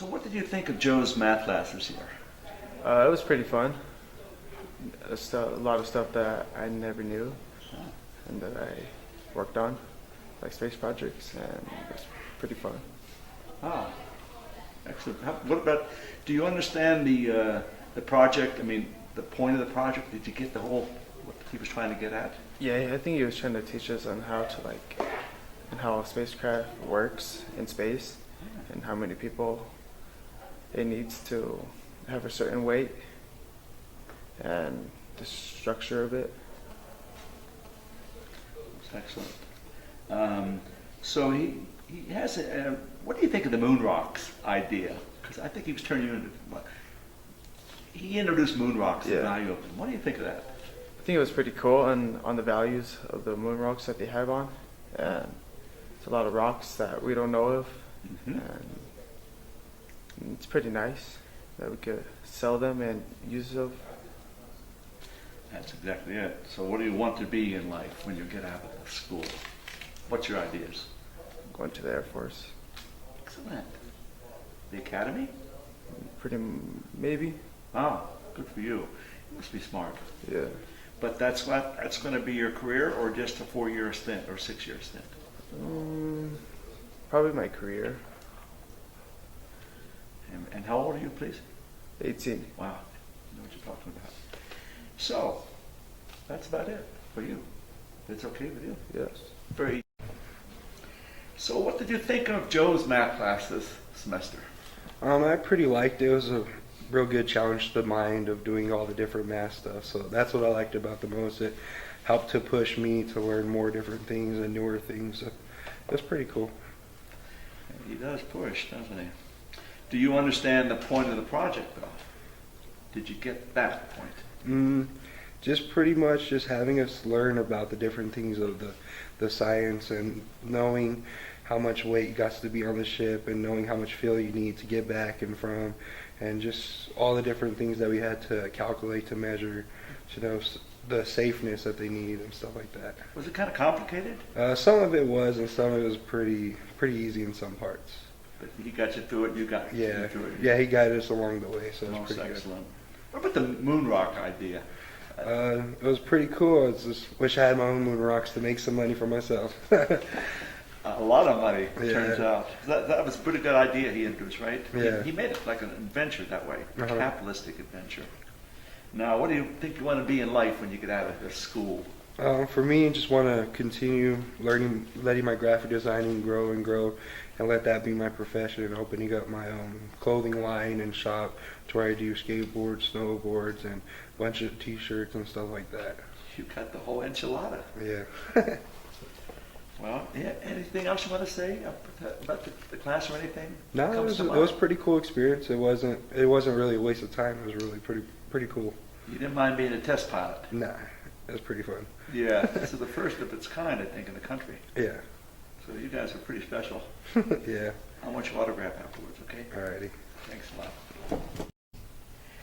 So what did you think of Joe's math classes here? It was pretty fun. A lot of stuff that I never knew and that I worked on, like space projects, and it was pretty fun. Ah, excellent. What about, do you understand the project? I mean, the point of the project? Did you get the whole, what he was trying to get at? Yeah, I think he was trying to teach us on how to and how a spacecraft works in space, and how many people it needs to have a certain weight, and the structure of it. That's excellent. So he has a, what do you think of the moon rocks idea? Because I think he was turning you into, he introduced moon rocks and the value of them. What do you think of that? I think it was pretty cool, and on the values of the moon rocks that they have on, and it's a lot of rocks that we don't know of, and it's pretty nice that we could sell them and use them. That's exactly it. So what do you want to be in life when you get out of school? What's your ideas? Going to the Air Force. Excellent. The academy? Maybe. Oh, good for you. You must be smart. Yeah. But that's going to be your career, or just a 4-year stint or 6-year stint? Probably my career. And how old are you, please? 18. Wow. You know what you're talking about. So, that's about it for you. It's okay with you? Yes. Very. So what did you think of Joe's math class this semester? I pretty liked it. It was a real good challenge to the mind of doing all the different math stuff. So that's what I liked about the most. It helped to push me to learn more different things and newer things. So it was pretty cool. He does push, doesn't he? Do you understand the point of the project, though? Did you get that point? Just pretty much just having us learn about the different things of the science, and knowing how much weight got to be on the ship, and knowing how much fuel you need to get back and from, and just all the different things that we had to calculate to measure, you know, the safeness that they need and stuff like that. Was it kind of complicated? Some of it was, and some of it was pretty easy in some parts. But he got you through it, you got you through it. Yeah, he guided us along the way, so it was Most pretty excellent. What about the moon rock idea? It was pretty cool. I just wish I had my own moon rocks to make some money for myself. A lot of money, Yeah. turns out. That was a pretty good idea he introduced, right? Yeah. He made it like an adventure that way, a Uh-huh. capitalistic adventure. Now, what do you think you want to be in life when you get out of school? For me, I just want to continue learning, letting my graphic designing grow and grow, and let that be my profession, and opening up my own clothing line and shop to where I do skateboards, snowboards, and a bunch of t-shirts and stuff like that. You got the whole enchilada. Yeah. Well, yeah, anything else you want to say about the class or anything? No, it was a pretty cool experience. It wasn't really a waste of time. It was really pretty cool. You didn't mind being a test pilot? Nah, it was pretty fun. Yeah, this is the first of its kind, I think, in the country. Yeah. So you guys are pretty special. Yeah. I want your autograph afterwards, okay? Alrighty. Thanks a lot.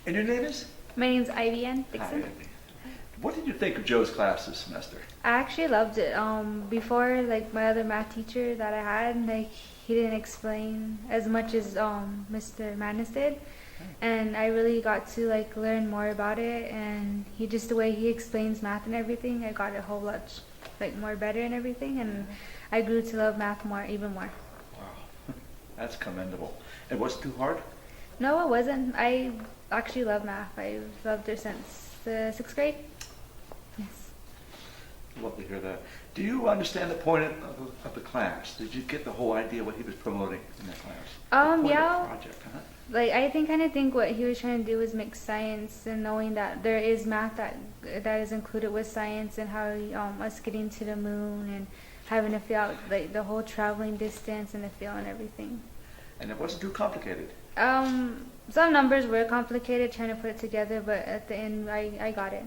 And your name is? My name's Ivy Dixon. Hi, Ivy. What did you think of Joe's class this semester? I actually loved it. Before, like my other math teacher that I had, like he didn't explain as much as Mr. Manis did, and I really got to like learn more about it. And the way he explains math and everything, I got a whole lot like more better and everything, and I grew to love math even more. Wow, that's commendable. It wasn't too hard? No, it wasn't. I actually love math. I've loved it since the 6th grade. Yes. Love to hear that. Do you understand the point of the class? Did you get the whole idea what he was promoting in that class? The point Yeah. of the project, huh? Like I think what he was trying to do was mix science and knowing that there is math that is included with science, and how us getting to the moon and having to feel out like the whole traveling distance and the feel and everything. And it wasn't too complicated. Some numbers were complicated trying to put it together, but at the end I got it.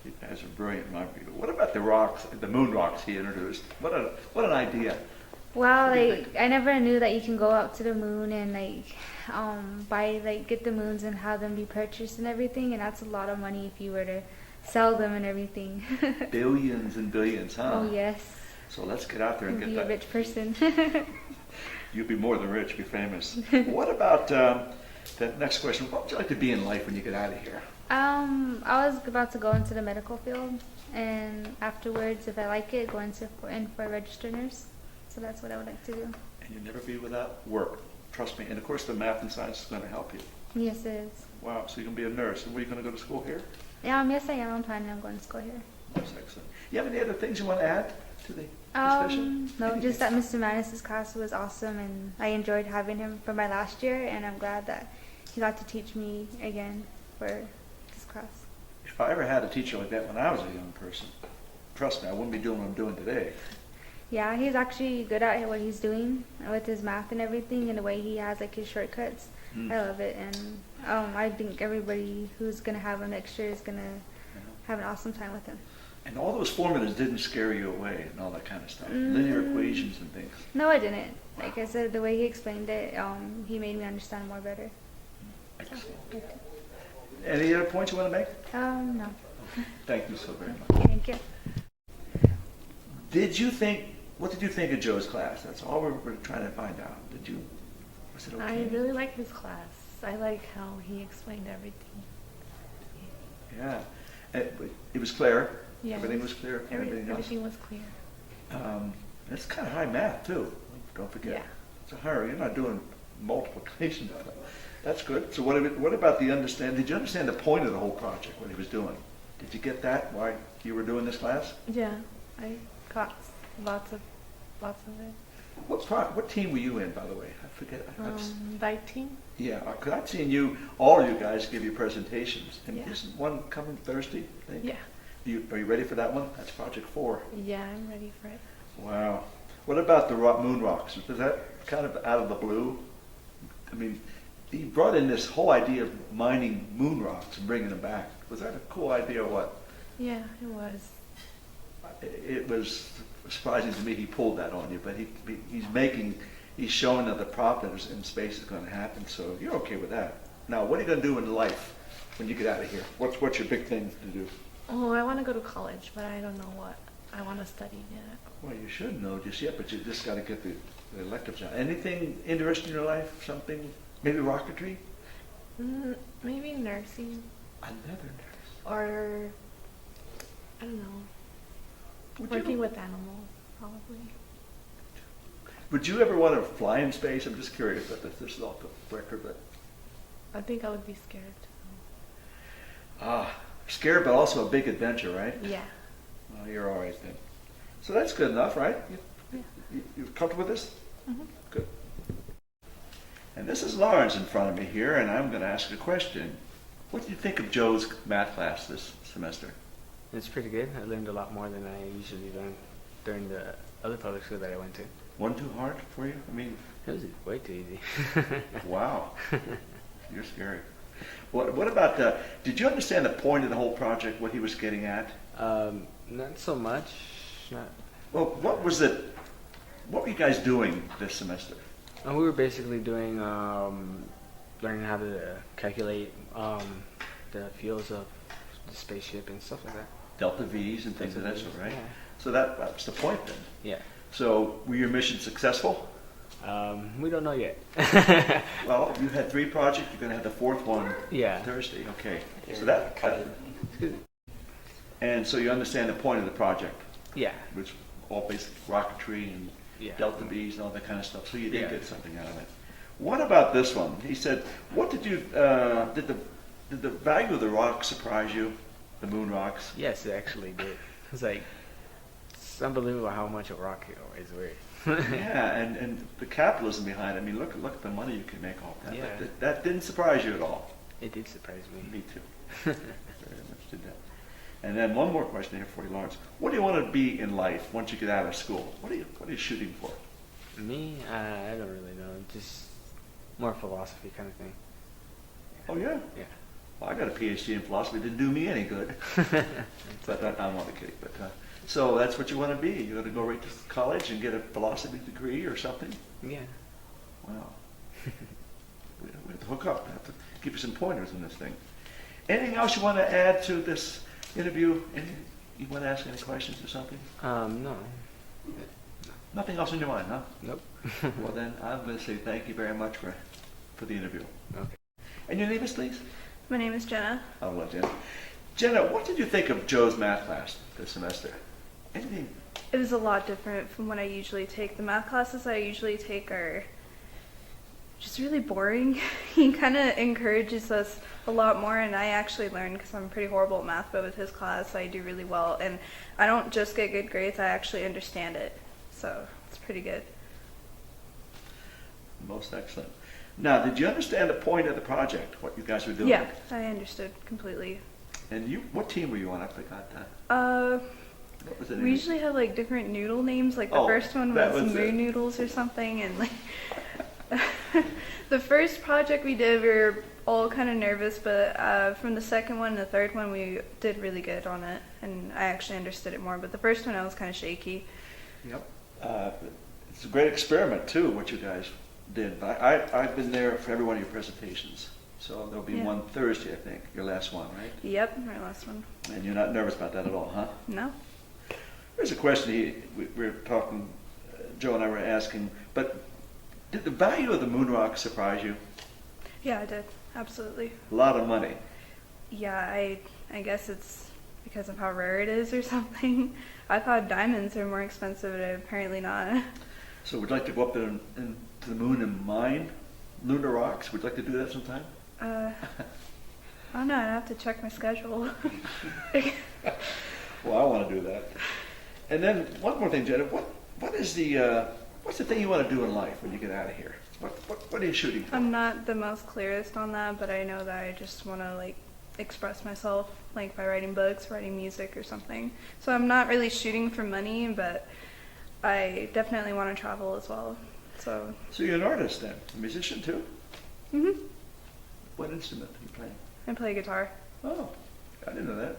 You guys are brilliant in my view. What about the rocks, the moon rocks he introduced? What an idea. Well, What do you like think? I never knew that you can go out to the moon and get the moons and have them be purchased and everything, and that's a lot of money if you were to sell them and everything. Billions and billions, huh? Oh yes. So let's get out there and Be get a that. rich person. You'll be more than rich, be famous. What about the next question? What would you like to be in life when you get out of here? I was about to go into the medical field, and afterwards, if I like it, go into in for a registered nurse. So that's what I would like to do. And you'll never be without work. Trust me. And of course, the math and science is going to help you. Yes, it is. Wow. So you're going to be a nurse. And where are you going to go to school here? Yes, I am. I'm planning on going to school here. That's excellent. You have any other things you want to add to the discussion? No, just that Mr. Manis's class was awesome, and I enjoyed having him for my last year, and I'm glad that he got to teach me again for this class. If I ever had a teacher like that when I was a young person, trust me, I wouldn't be doing what I'm doing today. Yeah, he's actually good at what he's doing with his math and everything, and the way he has like his shortcuts. I love it, and I think everybody who's gonna have him next year is gonna have an awesome time with him. And all those formulas didn't scare you away and all that kind of stuff. Linear equations and things. No, I didn't. Like I said, the way he explained it, he made me understand more better. Excellent. Any other points you want to make? No. Thank you so very much. Thank you. What did you think of Joe's class? That's all we're trying to find out. Was it okay? I really like his class. I like how he explained everything. Yeah. It was clear. Yes. Everything was clear. Everything was clear. It's kind of high math too. Don't forget. Yeah. It's a higher. You're not doing multiplication. That's good. So what about the understand? Did you understand the point of the whole project? What he was doing? Did you get that? Why you were doing this class? Yeah, I got lots of it. What team were you in, by the way? I forget. Bike team? Yeah, because I've seen all of you guys give you presentations. And Yeah. isn't one coming Thursday? I think? Yeah. Are you ready for that one? That's Project 4. Yeah, I'm ready for it. Wow. What about the moon rocks? Was that kind of out of the blue? I mean, he brought in this whole idea of mining moon rocks and bringing them back. Was that a cool idea or what? Yeah, it was. It was surprising to me he pulled that on you, but he's showing that the problems in space is going to happen, so you're okay with that. Now, what are you going to do in life when you get out of here? What's your big thing to do? Oh, I want to go to college, but I don't know what I want to study yet. Well, you should know just yet, but you just got to get the electives out. Anything interesting in your life? Something? Maybe rocketry? Maybe nursing. Another nurse. Or, I don't know, working with animals, probably. Would you ever want to fly in space? I'm just curious about this. This is off the record, but... I think I would be scared. Scared, but also a big adventure, right? Yeah. Well, you're all right then. So that's good enough, right? Yeah. You're comfortable with this? Mm-hmm. Good. And this is Lawrence in front of me here, and I'm going to ask a question. What did you think of Joe's math class this semester? It's pretty good. I learned a lot more than I usually learn during the other public school that I went to. One too hard for you? I mean, It was way too easy. wow. You're scary. What about did you understand the point of the whole project, what he was getting at? Not so much. Well, what were you guys doing this semester? We were basically doing, learning how to calculate the fuels of the spaceship and stuff like that. Delta V's and things of that sort, right? Yeah. So that's the point then. Yeah. So were your mission successful? We don't know yet. Well, you had 3 projects. You're going to have the 4th one Thursday. Okay. So that and so you understand the point of the project, Yeah. which all basic rocketry and Yeah. Delta V's and all that kind of stuff. So you did Yeah. get something out of it. What about this one? He said, "What did you did the value of the rock surprise you? The moon rocks?" Yes, it actually did. It's unbelievable how much a rock is worth. Yeah, and the capitalism behind it. I mean, look at the money you can make off that. Yeah. That didn't surprise you at all. It did surprise me. Me too. Very much did that. And then one more question here for you, Lawrence. What do you want to be in life once you get out of school? What are you shooting for? Me, I don't really know. Just more philosophy kind of thing. Oh yeah. Yeah. Well, I got a PhD in philosophy. It didn't do me any good. But I'm only kidding. But so that's what you want to be. You're going to go right to college and get a philosophy degree or something. Yeah. Wow. we have to hook up. We have to give you some pointers in this thing. Anything else you want to add to this interview? You want to ask any questions or something? No. Nothing else in your mind, huh? Nope. Well then, I'm going to say thank you very much for the interview. Okay. And your name is, please? My name is Jenna. I'll let Jenna. Jenna, what did you think of Joe's math class this semester? Anything? It was a lot different from what I usually take. The math classes I usually take are just really boring. He kind of encourages us a lot more, and I actually learned because I'm pretty horrible at math, but with his class I do really well, and I don't just get good grades, I actually understand it, so it's pretty good. Most excellent. Now, did you understand the point of the project, what you guys were doing? Yeah, I understood completely. And you, what team were you on? I forgot that. What was it? We usually have like different noodle names, like the Oh, first one that was was it. Moon Noodles or something, and like the first project we did, we were all kind of nervous, but from the second one and the third one, we did really good on it, and I actually understood it more, but the first one I was kind of shaky. Yep. It's a great experiment too, what you guys did. But I've been there for every one of your presentations. So there'll be Yeah. one Thursday, I think, your last one, right? Yep, my last one. And you're not nervous about that at all, huh? No? There's a question we were talking, Joe and I were asking, but did the value of the moon rock surprise you? Yeah, I did. Absolutely. A lot of money. Yeah, I guess it's because of how rare it is or something. I thought diamonds are more expensive, but apparently not. So would you like to go up there and to the moon and mine lunar rocks? Would you like to do that sometime? I don't know, I'd have to check my schedule. Well, I want to do that. And then one more thing, Jenna. What is the what's the thing you want to do in life when you get out of here? What are you shooting for? I'm not the most clearest on that, but I know that I just want to like express myself, like by writing books, writing music or something. So I'm not really shooting for money, but I definitely want to travel as well. So you're an artist then, a musician too? mhm. What instrument are you playing? I play guitar. Oh, I didn't know that.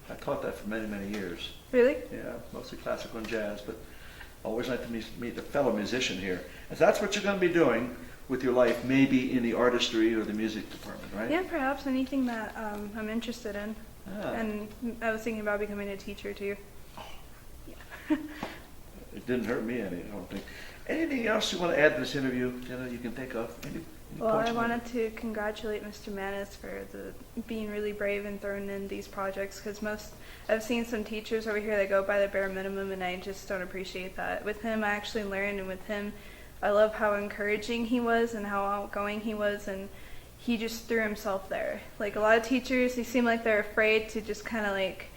I taught that for many, many years. Really? Yeah, mostly classical and jazz, but I always like to meet a fellow musician here. If that's what you're going to be doing with your life, maybe in the artistry or the music department, right? Yeah, perhaps anything that I'm interested in. Ah. And I was thinking about becoming a teacher too. It didn't hurt me any, I don't think. Anything else you want to add to this interview, Jenna, you can think of? Any Well, points I you want wanted to congratulate Mr. Manis for being really brave and throwing in these projects, because I've seen some teachers over here that go by the bare minimum, and I just don't appreciate that. With him, I actually learned, and with him, I love how encouraging he was and how outgoing he was, and he just threw himself there. Like a lot of teachers, they seem like they're afraid to just kind of like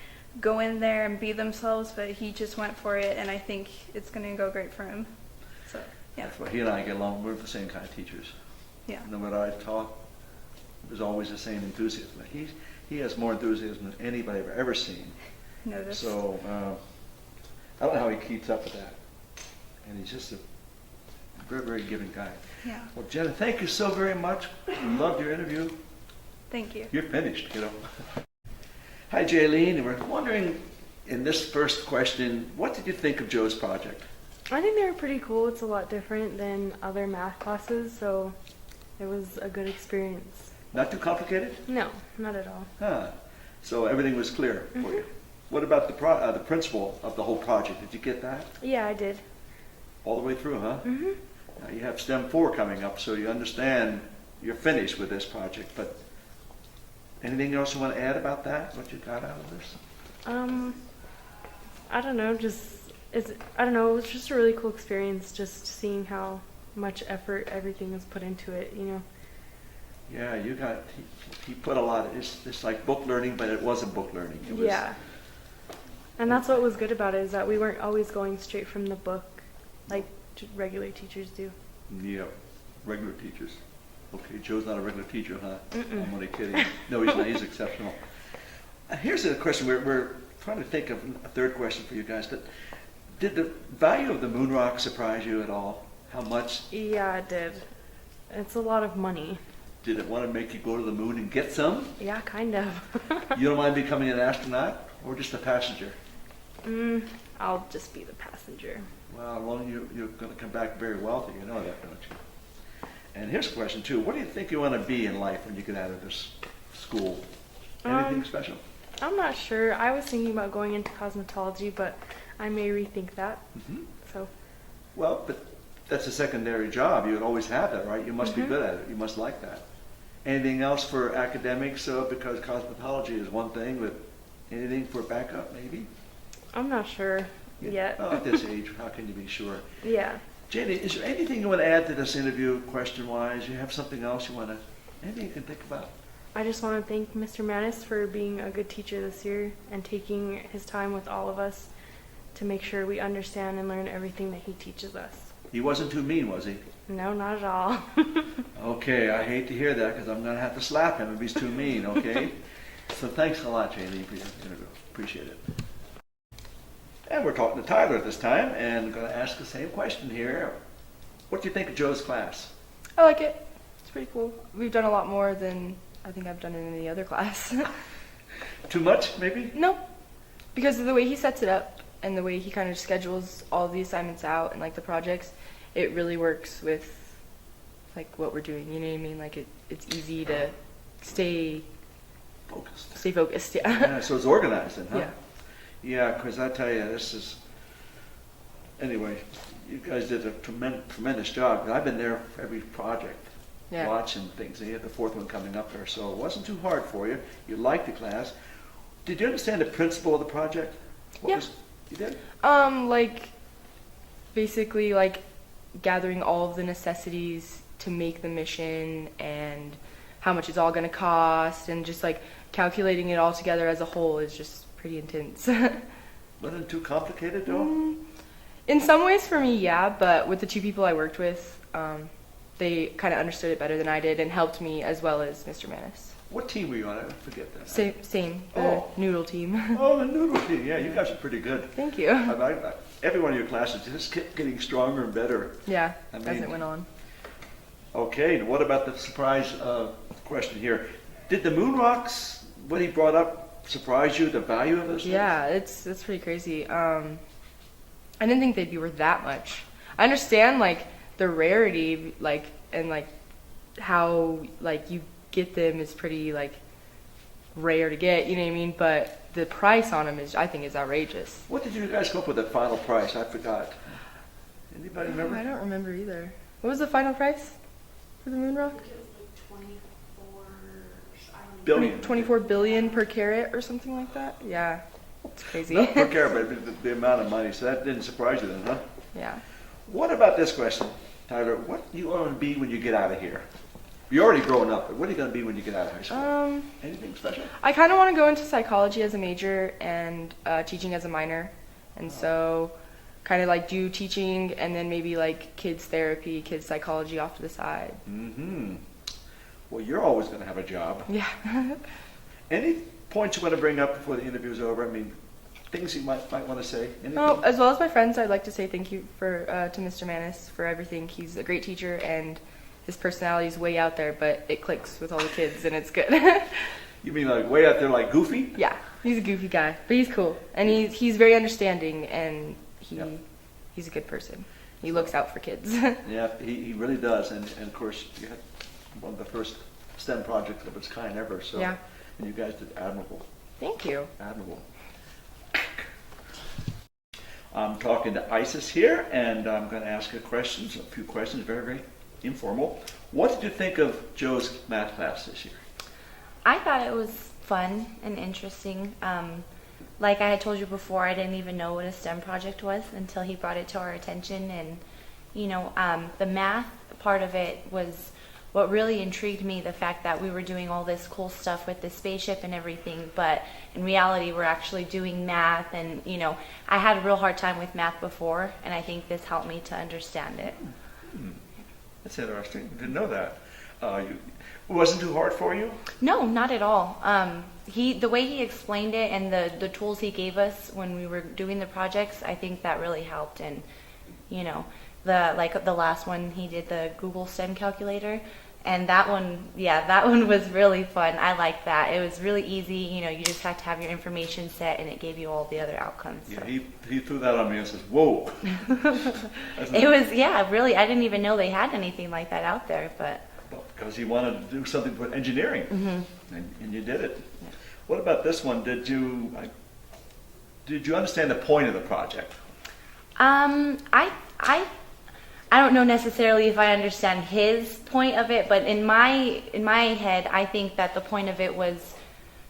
go in there and be themselves, but he just went for it, and I think it's going to go great for him. So, yeah. That's why he and I get along. We're the same kind of teachers. Yeah. No matter what I taught, there's always the same enthusiasm. He has more enthusiasm than anybody I've ever seen. Noticed. So I don't know how he keeps up with that. And he's just a very, very giving guy. Yeah. Well, Jenna, thank you so very much. Loved your interview. Thank you. You're finished, you know. Hi, Jaylene. We're wondering, in this first question, what did you think of Joe's project? I think they were pretty cool. It's a lot different than other math classes, so it was a good experience. Not too complicated? No, not at all. Huh. So everything was clear for you. What about the principle of the whole project? Did you get that? Yeah, I did. All the way through, huh? Mhm. Now you have STEM 4 coming up, so you understand you're finished with this project, but anything else you want to add about that? What you got out of this? I don't know, I don't know, it was just a really cool experience just seeing how much effort everything was put into it, you know. Yeah, he put a lot. It's like book learning, but it wasn't book learning. It was, Yeah. And that's what was good about it, is that we weren't always going straight from the book like regular teachers do. Yeah, regular teachers. Okay, Joe's not a regular teacher, huh? Mm-mm. I'm only kidding. No, he's not. He's exceptional. Here's a question. We're trying to think of a third question for you guys, but did the value of the moon rock surprise you at all? How much? Yeah, it did. It's a lot of money. Did it want to make you go to the moon and get some? Yeah, kind of. You don't mind becoming an astronaut or just a passenger? I'll just be the passenger. Well, you're going to come back very wealthy. You know that, don't you? And here's a question, too. What do you think you want to be in life when you get out of this school? Anything special? I'm not sure. I was thinking about going into cosmetology, but I may rethink that. Mm-hmm. So Well, but that's a secondary job. You would always have that, right? You must be good at it. You must like that. Anything else for academics? Because cosmetology is one thing, but anything for backup, maybe? I'm not sure yet. Well, at this age, how can you be sure? Yeah. Jenny, is there anything you want to add to this interview, question-wise? You have something else you want to, anything you can think about? I just want to thank Mr. Manis for being a good teacher this year and taking his time with all of us to make sure we understand and learn everything that he teaches us. He wasn't too mean, was he? No, not at all. Okay, I hate to hear that because I'm going to have to slap him if he's too mean, okay? So thanks a lot, Jenny, for your interview. Appreciate it. And we're talking to Tyler this time, and I'm going to ask the same question here. What do you think of Joe's class? I like it. It's pretty cool. We've done a lot more than I think I've done in any other class. Too much, maybe? No, because of the way he sets it up and the way he kind of schedules all the assignments out and like the projects, it really works with like what we're doing. You know what I mean? Like it's easy to stay focused. Yeah. Yeah, so it's organized then, huh? Yeah. Yeah, because I tell you, this is, anyway, you guys did a tremendous job. I've been there for every project, watching things. And you have the fourth one coming up there, so it wasn't too hard for you. You liked the class. Did you understand the principle of the project? You did? Like, basically, like, gathering all of the necessities to make the mission and how much it's all going to cost and just, like, calculating it all together as a whole is just pretty intense. Wasn't it too complicated, though? In some ways for me, yeah, but with the two people I worked with, they kind of understood it better than I did and helped me as well as Mr. Manis. What team were you on? I forget that. Same, the noodle team. Oh, the noodle team. Yeah, you guys are pretty good. Thank you. Every one of your classes just kept getting stronger and better. Yeah, as it went on. Okay, and what about the surprise question here? Did the moon rocks, what he brought up, surprise you, the value of those things? Yeah, it's pretty crazy. I didn't think they'd be worth that much. I understand, like, the rarity, like, and, like, how, like, you get them is pretty, like, rare to get, you know what I mean? But the price on them is, I think, is outrageous. What did you guys come up with the final price? I forgot. Anybody remember? I don't remember either. What was the final price for the moon rock? Billion. 24 billion per carat or something like that? Yeah, it's crazy. Not per carat, but the amount of money. So that didn't surprise you then, huh? Yeah. What about this question, Tyler? What do you want to be when you get out of here? You're already growing up, but what are you going to be when you get out of high school? Anything special? I kind of want to go into psychology as a major and teaching as a minor. And so kind of like do teaching and then maybe like kids therapy, kids psychology off to the side. Mm-hmm. Well, you're always going to have a job. Yeah. Any points you want to bring up before the interview's over? I mean, things you might want to say? Anything? Oh, as well as my friends, I'd like to say thank you to Mr. Manis for everything. He's a great teacher and his personality is way out there, but it clicks with all the kids and it's good. You mean like way out there like goofy? Yeah, he's a goofy guy, but he's cool. And he's very understanding and he's a good person. He looks out for kids. Yeah, he really does. And of course, you had one of the first STEM projects of its kind ever. So, yeah. And you guys did admirable. Thank you. Admirable. I'm talking to Isis here, and I'm going to ask her questions, a few questions, very, very informal. What did you think of Joe's math class this year? I thought it was fun and interesting. Like I had told you before, I didn't even know what a STEM project was until he brought it to our attention. And, you know, the math part of it was what really intrigued me, the fact that we were doing all this cool stuff with the spaceship and everything, but in reality we're actually doing math. And, you know, I had a real hard time with math before, and I think this helped me to understand it. That's interesting. Didn't know that. It wasn't too hard for you? No, not at all. The way he explained it and the tools he gave us when we were doing the projects, I think that really helped. And, you know, the last one he did, the Google STEM calculator, and that one was really fun. I liked that. It was really easy. You know, you just had to have your information set, and it gave you all the other outcomes. Yeah, So. he threw that on me and says, "Whoa!" It was, really. I didn't even know they had anything like that out there, but. Well, because he wanted to do something with engineering, and you did it. Yeah. What about this one? Did you understand the point of the project? I I don't know necessarily if I understand his point of it, but in my head, I think that the point of it was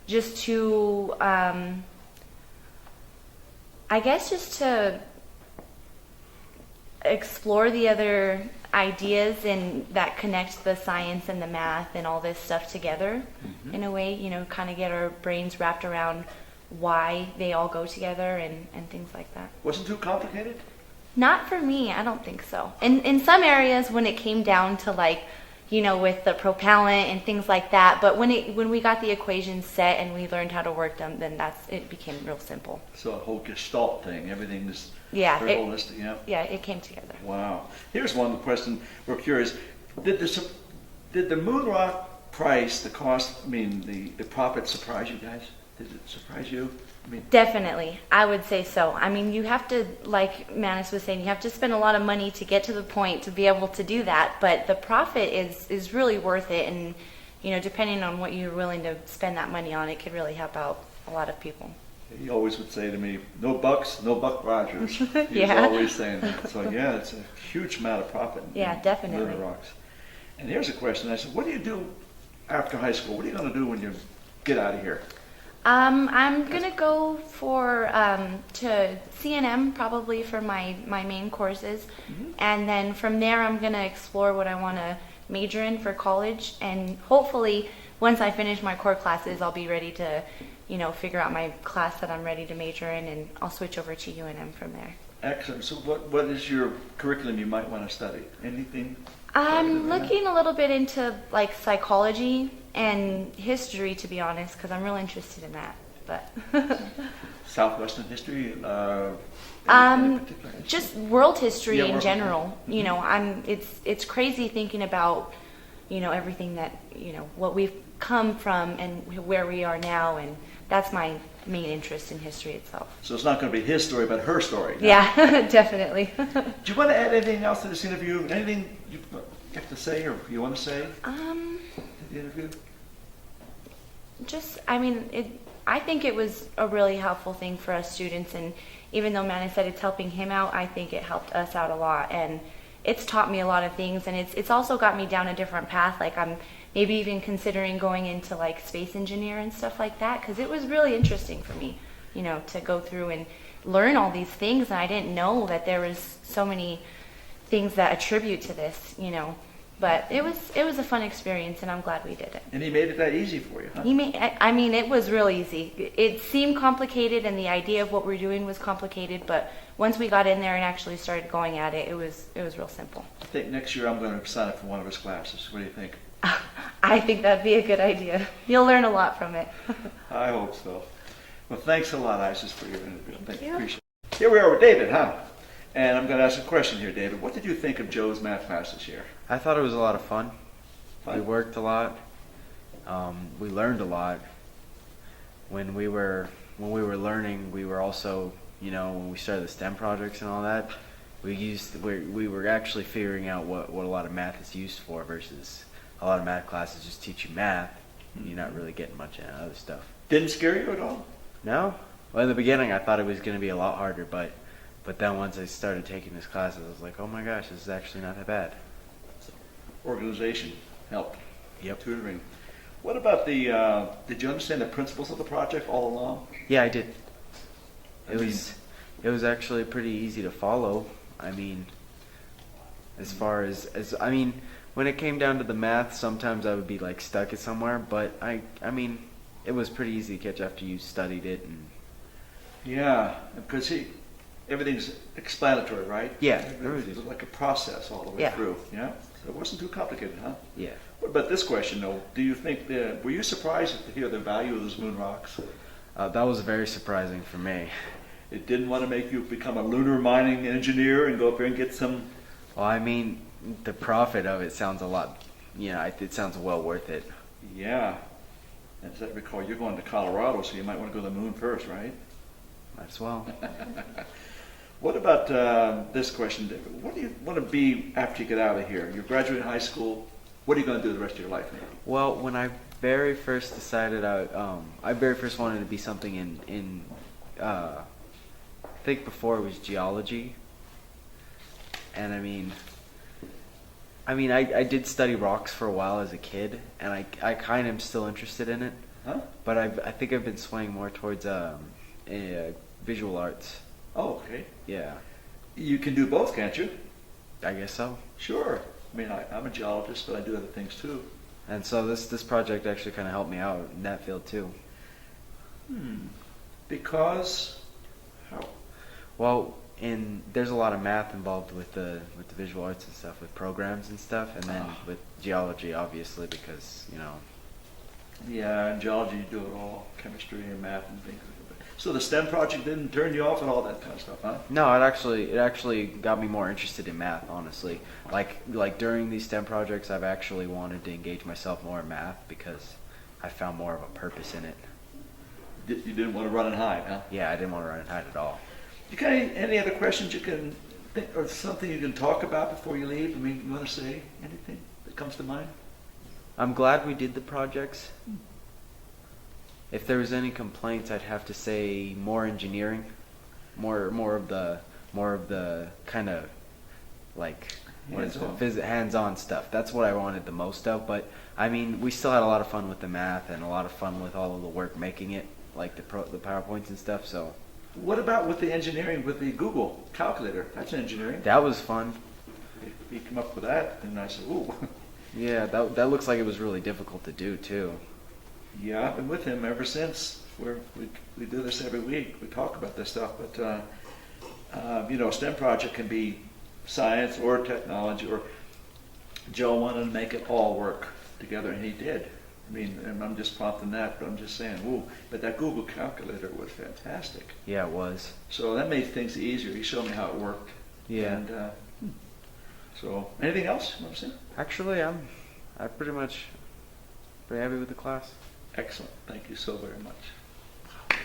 just to, I guess, just to explore the other ideas and that connect the science and the math and all this stuff together in a way, kind of get our brains wrapped around why they all go together and things like that. Wasn't too complicated? Not for me, I don't think so. In some areas when it came down to with the propellant and things like that, but when we got the equations set and we learned how to work them, then it became real simple. So a whole gestalt thing, everything is Yeah, very holistic, yeah? Yeah, it came together. Wow. Here's one question we're curious. Did the moon rock price, the cost, the profit surprise you guys? Did it surprise you? Definitely, I would say so. You have to, like Manis was saying, you have to spend a lot of money to get to the point to be able to do that. But the profit is really worth it, and depending on what you're willing to spend that money on, it could really help out a lot of people. He always would say to me, "No bucks, no Buck Rogers." He was always saying that. So yeah, it's a huge amount of profit. Yeah, definitely. Lunar rocks. And here's a question. I said, "What do you do after high school? What are you going to do when you get out of here?" I'm gonna go to CNM probably for my main courses, and then from there I'm gonna explore what I want to major in for college, and hopefully once I finish my core classes I'll be ready to figure out my class that I'm ready to major in, and I'll switch over to UNM from there. Excellent. So what is your curriculum you might want to study? Anything? I'm looking a little bit into psychology and history, to be honest, because I'm real interested in that. But Southwestern history? Any particular history? Just world history Yeah, in world general. It's crazy thinking about everything that what we've come from and where we are now, and that's my main interest in history itself. So it's not going to be his story, but her story. Yeah, definitely. Do you want to add anything else to this interview? Anything you have to say or you want to say to the interview? I think it was a really helpful thing for us students, and even though Manny said it's helping him out, I think it helped us out a lot, and it's taught me a lot of things, and it's also got me down a different path. I'm maybe even considering going into space engineer and stuff like that, because it was really interesting for me, to go through and learn all these things, and I didn't know that there was so many things that attribute to this, But it was a fun experience, and I'm glad we did it. And he made it that easy for you, huh? It was real easy. It seemed complicated, and the idea of what we're doing was complicated, but once we got in there and actually started going at it, it was real simple. I think next year I'm going to sign up for one of his classes. What do you think? I think that'd be a good idea. You'll learn a lot from it. I hope so. Well, thanks a lot, Isis, for your interview. Thank you. Appreciate it. Here we are with David, huh? And I'm going to ask a question here, David. What did you think of Joe's math class this year? I thought it was a lot of fun. Fun? We worked a lot. We learned a lot. When we were learning, we were also, when we started the STEM projects and all that, we were actually figuring out what a lot of math is used for, versus a lot of math classes just teach you math, and you're not really getting much into other stuff. Didn't scare you at all? No. Well, in the beginning, I thought it was going to be a lot harder, but then once I started taking these classes, I was like, oh my gosh, this is actually not that bad. Organization helped. Yep. Tutoring. What about did you understand the principles of the project all along? Yeah, I did. It was actually pretty easy to follow. As far as when it came down to the math, sometimes I would be stuck at somewhere, but it was pretty easy to catch after you studied it. And yeah, because everything's explanatory, right? Yeah, It's like a process all the way through. Yeah, so it wasn't too complicated, huh? yeah. What about this question though? Do you think were you surprised to hear the value of those moon rocks? That was very surprising for me. It didn't want to make you become a lunar mining engineer and go up there and get some. Well, the profit of it sounds a lot. It sounds well worth it. Yeah. As I recall, you're going to Colorado, so you might want to go to the moon first, right? Might as well. What about this question, David? What do you want to be after you get out of here? You're graduating high school. What are you going to do the rest of your life, maybe? Well, when I very first decided, I very first wanted to be something in I think before it was geology. And I mean, I did study rocks for a while as a kid, and I kind of am still interested in it. Huh? But I think I've been swaying more towards visual arts. Oh, okay. Yeah, You can do both, can't you? I guess so. Sure. I mean, I'm a geologist, but I do other things too. And so this project actually kind of helped me out in that field too. Because how? Well, there's a lot of math involved with the visual arts and stuff, with programs and stuff, and then with geology, obviously, because Yeah, in geology you do it all, chemistry and math and things. So the STEM project didn't turn you off and all that kind of stuff, huh? No, it actually got me more interested in math, honestly. Like during these STEM projects, I've actually wanted to engage myself more in math because I found more of a purpose in it. You didn't want to run and hide, huh? Yeah, I didn't want to run and hide at all. You got any other questions you can think, or something you can talk about before you leave? I mean, you want to say anything that comes to mind? I'm glad we did the projects. If there was any complaints, I'd have to say more engineering, more of the kind of like hands-on stuff. That's what I wanted the most of. But I mean, we still had a lot of fun with the math and a lot of fun with all of the work making it, like the PowerPoints and stuff. So What about with the engineering with the Google calculator? That's engineering. that was fun. He came up with that, and I said, ooh. Yeah, that looks like it was really difficult to do too. Yeah, I've been with him ever since. We do this every week. We talk about this stuff, but a STEM project can be science or technology. Or Joe wanted to make it all work together, and he did. I mean, and I'm just prompting that, but I'm just saying, ooh. But that Google calculator was fantastic. Yeah, it was. So that made things easier. He showed me how it worked. Yeah. And so, anything else you want to say? Actually, I'm pretty much pretty happy with the class. Excellent. Thank you so very much.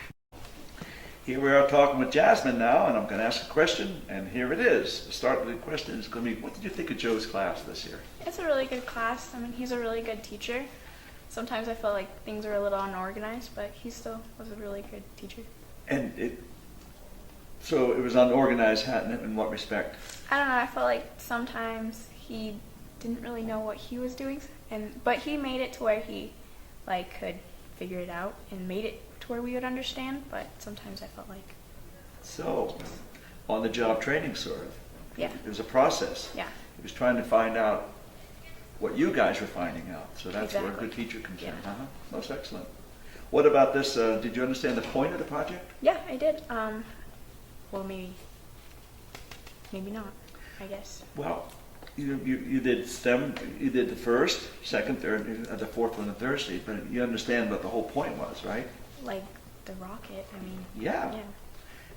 Here we are talking with Jasmine now, and I'm going to ask a question, and here it is. The start of the question is going to be, what did you think of Joe's class this year? It's a really good class. I mean, he's a really good teacher. Sometimes I felt like things were a little unorganized, but he still was a really good teacher. And so it was unorganized in what respect? I don't know. I felt like sometimes he didn't really know what he was doing, but he made it to where he could figure it out and made it to where we would understand. But sometimes I felt like So, on the job training sort of. Yeah. It was a process. Yeah. He was trying to find out what you guys were finding out. So that's where a Exactly. good teacher comes in. Yeah. Most excellent. What about this? Did you understand the point of the project? Yeah, I did. Well, maybe not. I guess. Well, you did STEM, you did the first, second, third, the fourth one, and Thursday, but you understand what the whole point was, right? Like the rocket. I mean. Yeah. Yeah.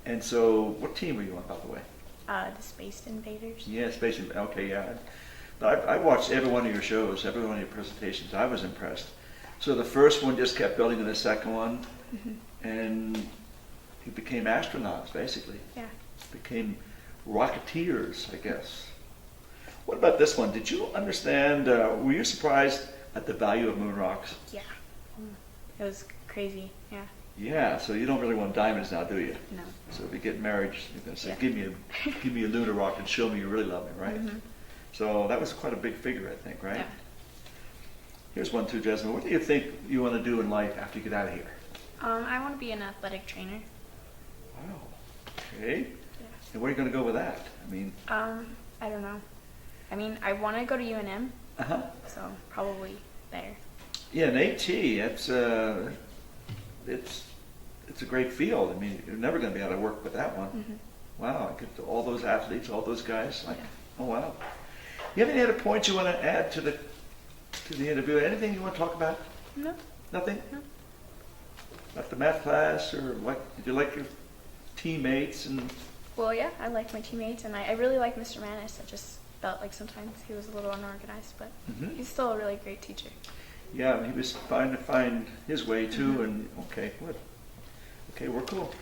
And so, what team were you on, by the way? The Space Invaders. Yeah, Space. Okay, yeah. I watched every one of your shows, every one of your presentations. I was impressed. So the first one just kept building on the second one, and you became astronauts, basically. Yeah. Became rocketeers, I guess. What about this one? Did you understand, were you surprised at the value of moon rocks? Yeah. It was crazy. Yeah. Yeah, so you don't really want diamonds now, do you? No. So if you get married, you're going to say, Yeah. give me a lunar rock and show me you really love me, right? Mhm. So that was quite a big figure, I think, right? Yeah. Here's one too, Jasmine. What do you think you want to do in life after you get out of here? I want to be an athletic trainer. Wow. Okay. Yeah. And where are you going to go with that? I mean, I don't know. I mean, I want to go to UNM, uh-huh. so probably there. Yeah, an AT, it's a great field. I mean, you're never going to be able to work with that one. Mm-hmm. Wow, I get to all those athletes, all those guys. Like, Yeah. oh wow. You have any other points you want to add to the interview? Anything you want to talk about? No. Nothing? No. About the math class, or did you like your teammates? And Well, yeah, I like my teammates, and I really like Mr. Manis. I just felt like sometimes he was a little unorganized, but Mhm. he's still a really great teacher. yeah, he was trying to find his way too. And okay, good. Okay, we're cool.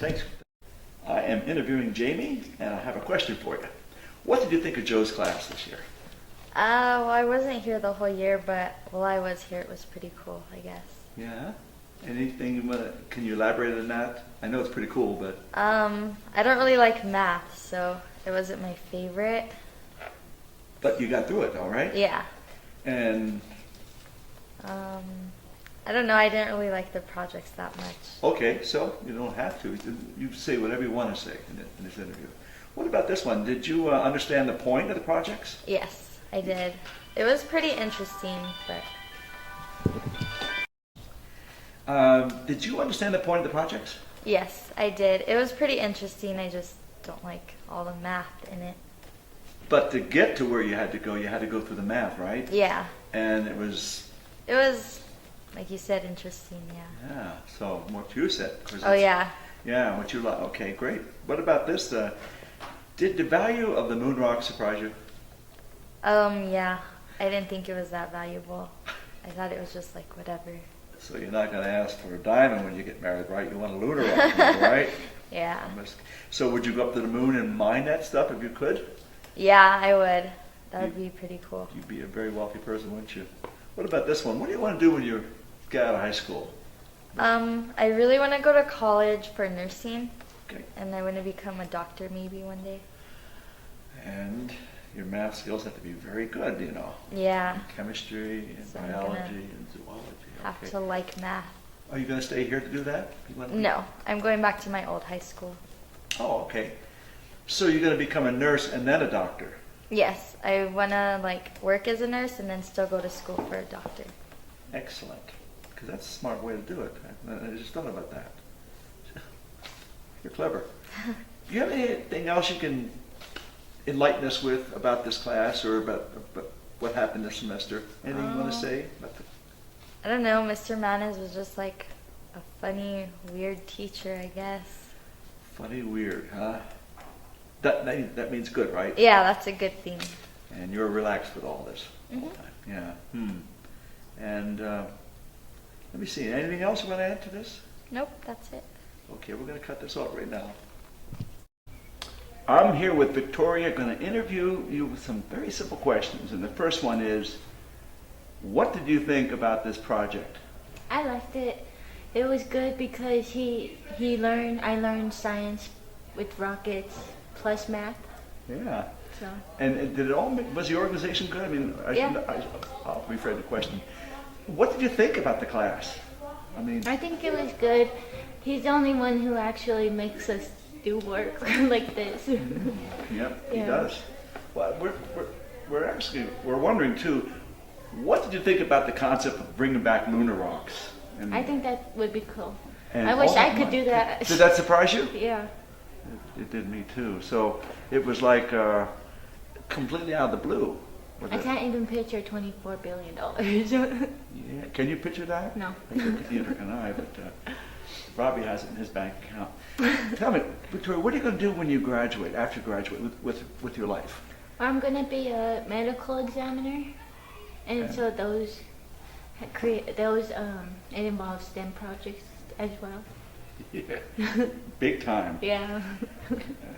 Thanks. I am interviewing Jamie, and I have a question for you. What did you think of Joe's class this year? Well, I wasn't here the whole year, but while I was here, it was pretty cool, I guess. Yeah. Anything you want to? Can you elaborate on that? I know it's pretty cool, but I don't really like math, so it wasn't my favorite. But you got through it, all right? Yeah. And I don't know. I didn't really like the projects that much. okay, so you don't have to. You say whatever you want to say in this interview. What about this one? Did you understand the point of the projects? Yes, I did. It was pretty interesting, but Did you understand the point of the projects? yes, I did. It was pretty interesting. I just don't like all the math in it. But to get to where you had to go through the math, right? Yeah, And it was, it was, like you said, interesting. Yeah. yeah, so what you said. 'Cause Oh it's- yeah. Yeah, what you like. Okay, great. What about this? Did the value of the moon rock surprise you? Yeah. I didn't think it was that valuable. I thought it was just like whatever. So you're not going to ask for a diamond when you get married, right? You want a lunar rock, right? Yeah. So would you go up to the moon and mine that stuff if you could? Yeah, I would. That would be pretty cool. You'd be a very wealthy person, wouldn't you? What about this one? What do you want to do when you get out of high school? I really want to go to college for nursing, Okay. and I want to become a doctor maybe one day. And your math skills have to be very good, you know. Yeah. Chemistry and So I'm gonna biology and zoology. Have Okay. to like math. Are you going to stay here to do that? You wanna- No, I'm going back to my old high school. Oh, okay. So you're going to become a nurse and then a doctor. Yes, I want to like work as a nurse and then still go to school for a doctor. Excellent. Because that's a smart way to do it. I just thought about that. You're clever. Do you have anything else you can enlighten us with about this class or about what happened this semester? Anything you want to say? About the, I don't know, Mr. Manes was just like a funny, weird teacher, I guess. funny, weird, huh? That means good, right? Yeah, that's a good thing. And you're relaxed with all this all Mhm. the time. Yeah. And let me see. Anything else you want to add to this? Nope, that's it. Okay, we're going to cut this off right now. I'm here with Victoria, going to interview you with some very simple questions. And the first one is, what did you think about this project? I liked it. It was good because I learned science with rockets plus math. Yeah. So And did it all, was the organization good? I mean, Yeah. I'll rephrase the question. What did you think about the class? I mean, I think it was good. He's the only one who actually makes us do work like this. yep, he Yeah. does. Well, we're wondering too, what did you think about the concept of bringing back lunar rocks? And, I think that would be cool. and I wish all I that could do that. Did that surprise you? Yeah. It did me too. So it was like completely out of the blue. Was I it? can't even picture $24 billion. Yeah. Can you picture that? No. Neither can I, but Robbie has it in his bank account. Tell me, Victoria, what are you going to do when you graduate, after you graduate, with your life? I'm gonna be a medical examiner, and Okay. so it involves STEM projects as well. Yeah. Big time. Yeah.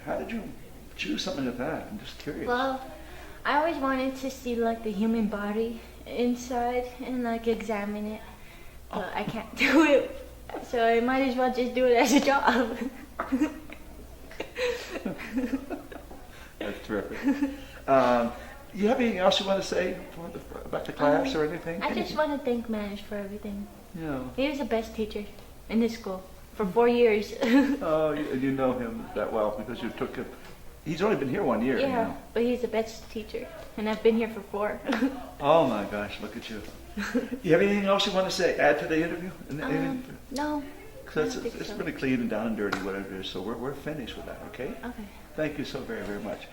How did you choose something like that? I'm just curious. Well, I always wanted to see like the human body inside and like examine it, but I can't do it, so I might as well just do it as a job. That's terrific. You have anything else you want to say about the class or anything? I just want to thank Manish for everything. Yeah. He was the best teacher in this school for 4 years. Oh, you know him that well because you took him. He's only been here 1 year. Yeah, You know? but he's the best teacher, and I've been here for 4. Oh my gosh, look at you. You have anything else you want to say? Add to the interview? No. Because I don't think it's so. pretty clean and down and dirty, whatever it is. So we're finished with that. Okay. Okay. Thank you so very, very much.